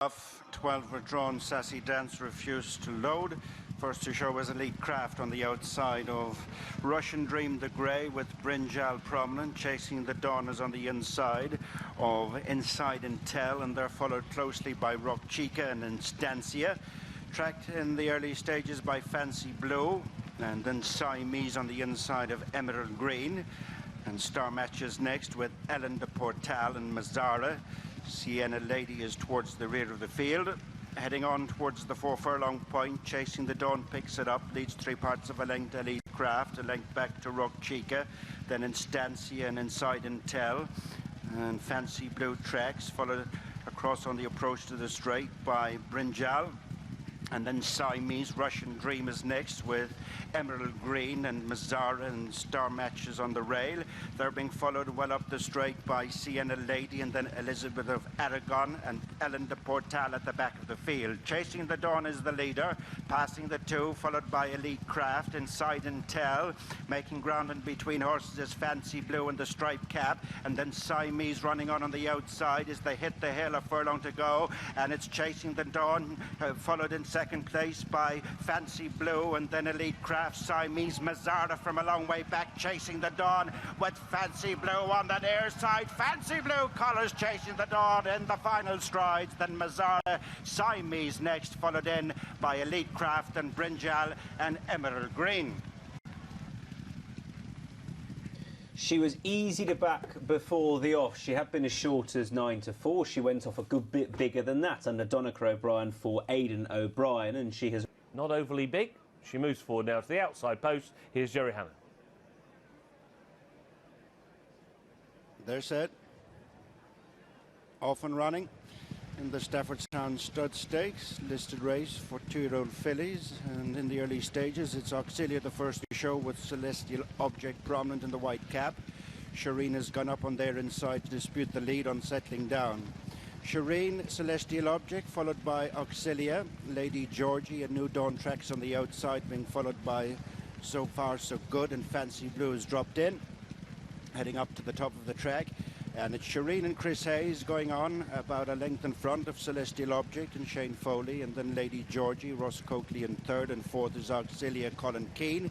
12 were drawn. Sassy Dance refused to load. First to show was Elite Craft on the outside of Russian Dream the Grey with Brinjal prominent. Chasing the Dawn is on the inside of Inside Intel, and they're followed closely by Rock Chica and Instancia. Tracked in the early stages by Fancy Blue, and then Siamese on the inside of Emerald Green. And Star Matches next with Ellen de Portal and Mazzara. Sienna Lady is towards the rear of the field. Heading on towards the 4 furlong point, Chasing the Dawn picks it up, leads 3 parts of a length Elite Craft, a length back to Rock Chica, then Instancia and Inside Intel. And Fancy Blue tracks, followed across on the approach to the straight by Brinjal. And then Siamese, Russian Dream is next with Emerald Green and Mazzara and Star Matches on the rail. They're being followed well up the straight by Sienna Lady and then Elizabeth of Aragon and Ellen de Portal at the back of the field. Chasing the Dawn is the leader, passing the 2, followed by Elite Craft, Inside Intel. Making ground in between horses is Fancy Blue and the Striped Cap, and then Siamese running on the outside as they hit the hill, a furlong to go, and it's Chasing the Dawn, followed in second place by Fancy Blue and then Elite Craft. Siamese, Mazzara from a long way back, Chasing the Dawn with Fancy Blue on the near side. Fancy Blue colours Chasing the Dawn in the final strides. Then Mazzara, Siamese next, followed in by Elite Craft and Brinjal and Emerald Green. She was easy to back before the off. She had been as short as 9-4. She went off a good bit bigger than that under Donica O'Brien for Aidan O'Brien, and she has... Not overly big. She moves forward now to the outside post. Here's Jerry Hanna. They're set. Off and running in the Staffordstown Stud Stakes. Listed race for 2-year-old fillies. And in the early stages, it's Auxilia the first to show with Celestial Object prominent in the white cap. Shireen has gone up on their inside to dispute the lead on settling down. Shireen, Celestial Object, followed by Auxilia, Lady Georgie, and New Dawn tracks on the outside, being followed by So Far So Good, and Fancy Blue has dropped in, heading up to the top of the track. And it's Shireen and Chris Hayes going on about a length in front of Celestial Object and Shane Foley, and then Lady Georgie, Ross Coakley in third, and fourth is Auxilia, Colin Keane.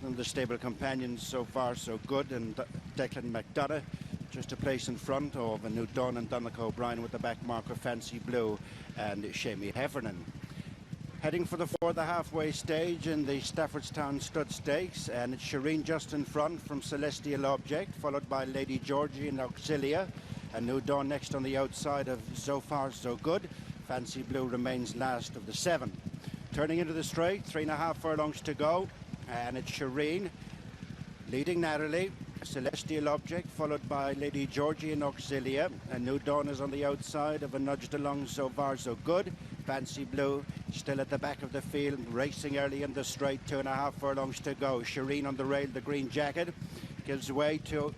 And the stable companions So Far So Good and Declan McDonough just a place in front of a New Dawn and Donica O'Brien with the back marker Fancy Blue and Shamie Heffernan. Heading for the 4th halfway stage in the Staffordstown Stud Stakes, and it's Shireen just in front from Celestial Object, followed by Lady Georgie and Auxilia, and New Dawn next on the outside of So Far So Good. Fancy Blue remains last of the 7. Turning into the straight, 3.5 furlongs to go, and it's Shireen leading narrowly. Celestial Object, followed by Lady Georgie and Auxilia, and New Dawn is on the outside of a nudged along So Far So Good. Fancy Blue still at the back of the field, racing early in the straight, 2.5 furlongs to go. Shireen on the rail, the green jacket, gives way to,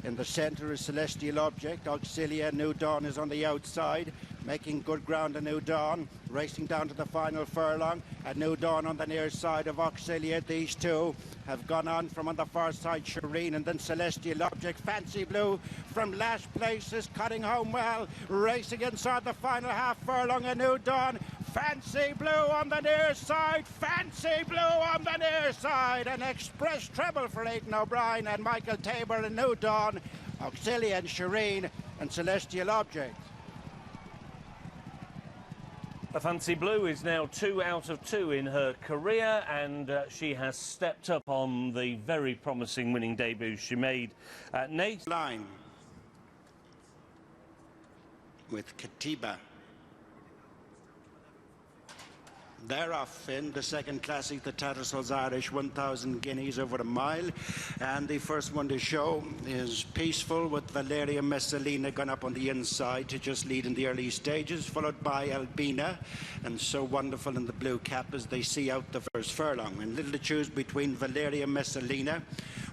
in the centre is Celestial Object. Auxilia, New Dawn is on the outside, making good ground to New Dawn, racing down to the final furlong, and New Dawn on the near side of Auxilia. These two have gone on from on the far side, Shireen and then Celestial Object. Fancy Blue from last place is cutting home well, racing inside the final half furlong, and New Dawn. Fancy Blue on the near side, Fancy Blue on the near side, an express treble for Aidan O'Brien and Michael Tabor and New Dawn, Auxilia and Shireen and Celestial Object. Fancy Blue is now 2 out of 2 in her career, and she has stepped up on the very promising winning debut she made at Naas. Line with Katiba. They're off in the second classic, the Tattersalls Irish, 1,000 guineas over a mile. And the first one to show is Peaceful with Valeria Messalina gone up on the inside to just lead in the early stages, followed by Albina and So Wonderful in the blue cap as they see out the first furlong. And little to choose between Valeria Messalina,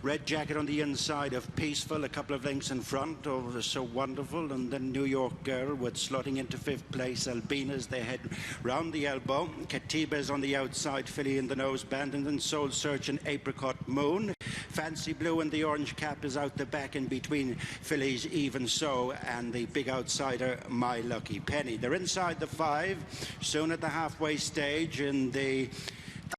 Red Jacket on the inside of Peaceful, a couple of lengths in front of So Wonderful, and then New York Girl with slotting into 5th place. Albina's, they head round the elbow. Katiba's on the outside, Filly in the noseband, and then Soul Search and Apricot Moon. Fancy Blue and the orange cap is out the back in between Fillies Even So and the big outsider My Lucky Penny. They're inside the 5, soon at the halfway stage in the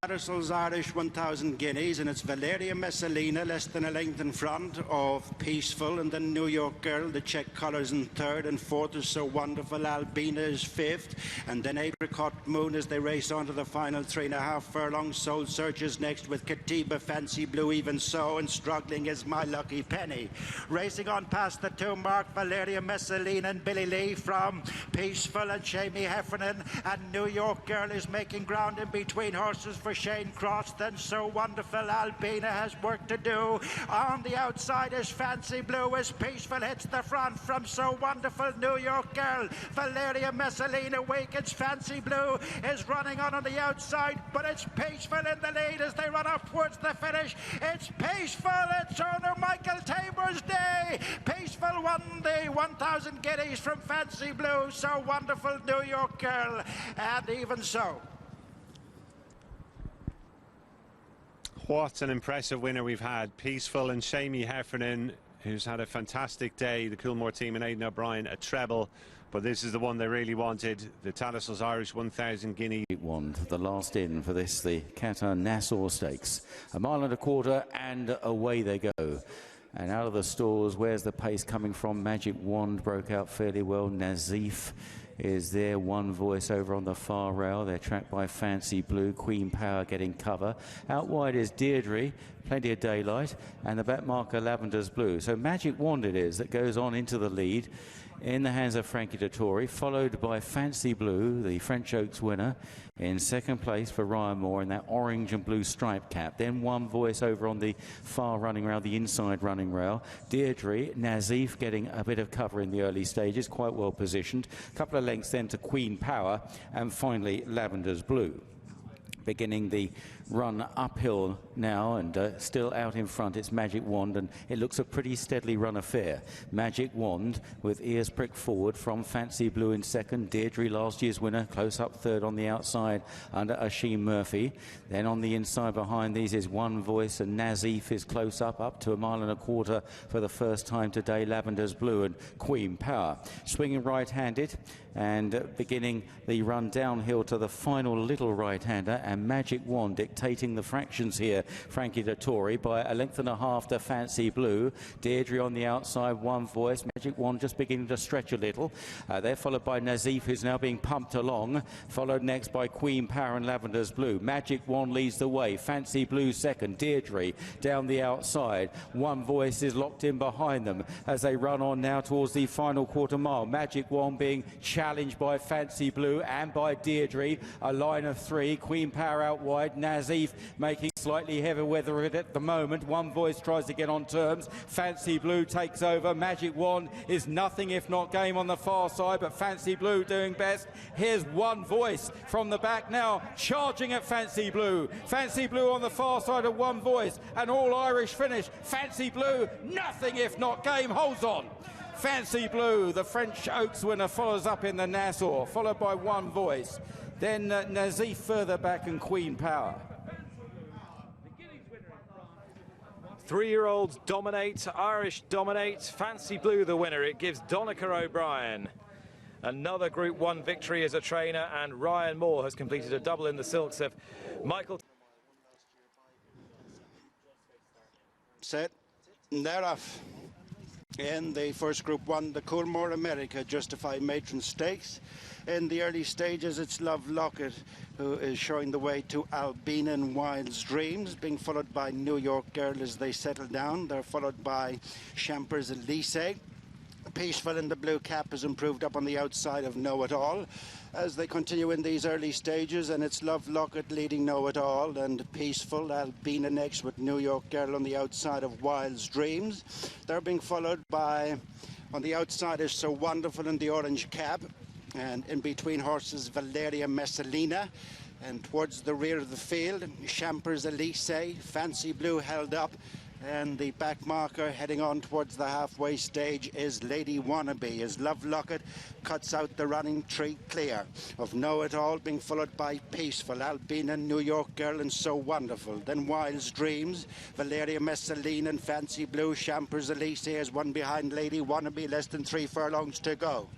Tattersalls Irish 1,000 guineas, and it's Valeria Messalina less than a length in front of Peaceful, and then New York Girl, the check colours in 3rd, and 4th is So Wonderful. Albina is 5th, and then Apricot Moon as they race on to the final 3.5 furlongs. Soul Search is next with Katiba, Fancy Blue Even So, and struggling is My Lucky Penny. Racing on past the 2 mark, Valeria Messalina and Billy Lee from Peaceful, and Shamie Heffernan and New York Girl is making ground in between horses for Shane Cross. Then So Wonderful. Albina has work to do. On the outside is Fancy Blue as Peaceful hits the front from So Wonderful. New York Girl, Valeria Messalina weakens. Fancy Blue is running on the outside, but it's Peaceful in the lead as they run up towards the finish. It's Peaceful, it's owner Michael Tabor's day. Peaceful won the 1,000 guineas from Fancy Blue. So Wonderful, New York Girl, and Even So. What an impressive winner we've had. Peaceful and Shamie Heffernan, who's had a fantastic day. The Coolmore team and Aidan O'Brien, a treble. But this is the one they really wanted. The Tattersalls Irish 1,000 guinea. Won the last in for this, the Qatar Nassau Stakes. 1.25 miles and away they go. And out of the stalls, where's the pace coming from? Magic Wand broke out fairly well. Nazif is there, One Voice over on the far rail. They're tracked by Fancy Blue, Queen Power getting cover. Out wide is Deirdre, plenty of daylight, and the back marker Lavender's Blue. So Magic Wand it is that goes on into the lead in the hands of Frankie Dettori, followed by Fancy Blue, the French Oaks winner, in 2nd place for Ryan Moore in that orange and blue stripe cap. Then One Voice over on the far running rail, the inside running rail. Deirdre, Nazif getting a bit of cover in the early stages, quite well positioned. A couple of lengths then to Queen Power, and finally Lavender's Blue. Beginning the run uphill now, and still out in front it's Magic Wand, and it looks a pretty steadily run affair. Magic Wand with ears pricked forward from Fancy Blue in 2nd. Deirdre, last year's winner, close up 3rd on the outside under Ashim Murphy. Then on the inside behind these is One Voice, and Nazif is close up to 1.25 miles for the first time today. Lavender's Blue and Queen Power. Swinging right-handed and beginning the run downhill to the final little right-hander, and Magic Wand dictating the fractions here. Frankie Dettori by 1.5 lengths to Fancy Blue. Deirdre on the outside, One Voice. Magic Wand just beginning to stretch a little. They're followed by Nazif, who's now being pumped along. Followed next by Queen Power and Lavender's Blue. Magic Wand leads the way. Fancy Blue 2nd. Deirdre down the outside. One Voice is locked in behind them as they run on now towards the final 1/4 mile. Magic Wand being challenged by Fancy Blue and by Deirdre. A line of 3. Queen Power out wide. Nazif making slightly heavy weather of it at the moment. One Voice tries to get on terms. Fancy Blue takes over. Magic Wand is nothing if not game on the far side, but Fancy Blue doing best. Here's One Voice from the back now, charging at Fancy Blue. Fancy Blue on the far side of One Voice. An all-Irish finish. Fancy Blue, nothing if not game, holds on. Fancy Blue, the French Oaks winner, follows up in the Nassau, followed by One Voice. Then Nazif further back and Queen Power. 3-year-olds dominate, Irish dominate. Fancy Blue the winner. It gives Donica O'Brien another Group 1 victory as a trainer, and Ryan Moore has completed a double in the silks of Michael. Set, they're off. In the first Group 1, the Coolmore America Justified Matron Stakes. In the early stages, it's Love Locket who is showing the way to Albina and Wild's Dreams, being followed by New York Girl as they settle down. They're followed by Champers Elise. Peaceful in the blue cap has improved up on the outside of Know It All as they continue in these early stages, and it's Love Locket leading Know It All, and Peaceful. Albina next with New York Girl on the outside of Wild's Dreams. They're being followed by, on the outside is So Wonderful in the orange cap, and in between horses Valeria Messalina, and towards the rear of the field Champers Elise. Fancy Blue held up And the back marker heading on towards the halfway stage is Lady Wannabe, as Love Locket cuts out the running tree clear of Know It All, being followed by Peaceful, Albina, New York Girl and So Wonderful. Then Wild's Dreams, Valeria Messalina and Fancy Blue. Champers Elise is one behind Lady Wannabe, less than 3 furlongs to go.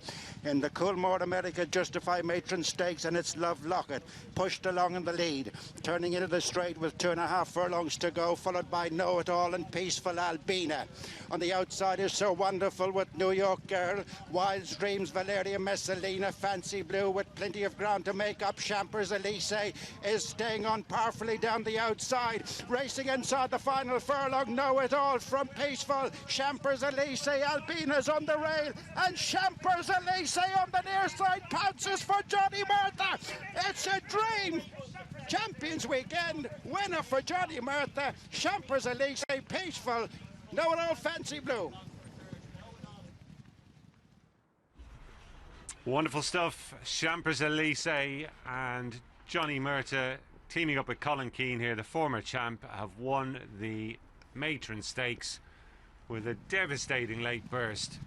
In the Coolmore America Justify Matron Stakes, and it's Love Locket pushed along in the lead, turning into the straight with 2.5 furlongs to go, followed by Know It All and Peaceful Albina. On the outside is So Wonderful with New York Girl, Wild's Dreams, Valeria Messalina, Fancy Blue with plenty of ground to make up. Champers Elise is staying on powerfully down the outside, racing inside the final furlong. Know It All from Peaceful, Champers Elise, Albina's on the rail, and Champers Elise on the near side pounces for Johnny Murtha. It's a dream. Champions Weekend winner for Johnny Murtha. Champers Elise, Peaceful, Know It All, Fancy Blue. Wonderful stuff. Champers Elise and Johnny Murtha teaming up with Colin Keane here, the former champ, have won the Matron Stakes with a devastating late burst.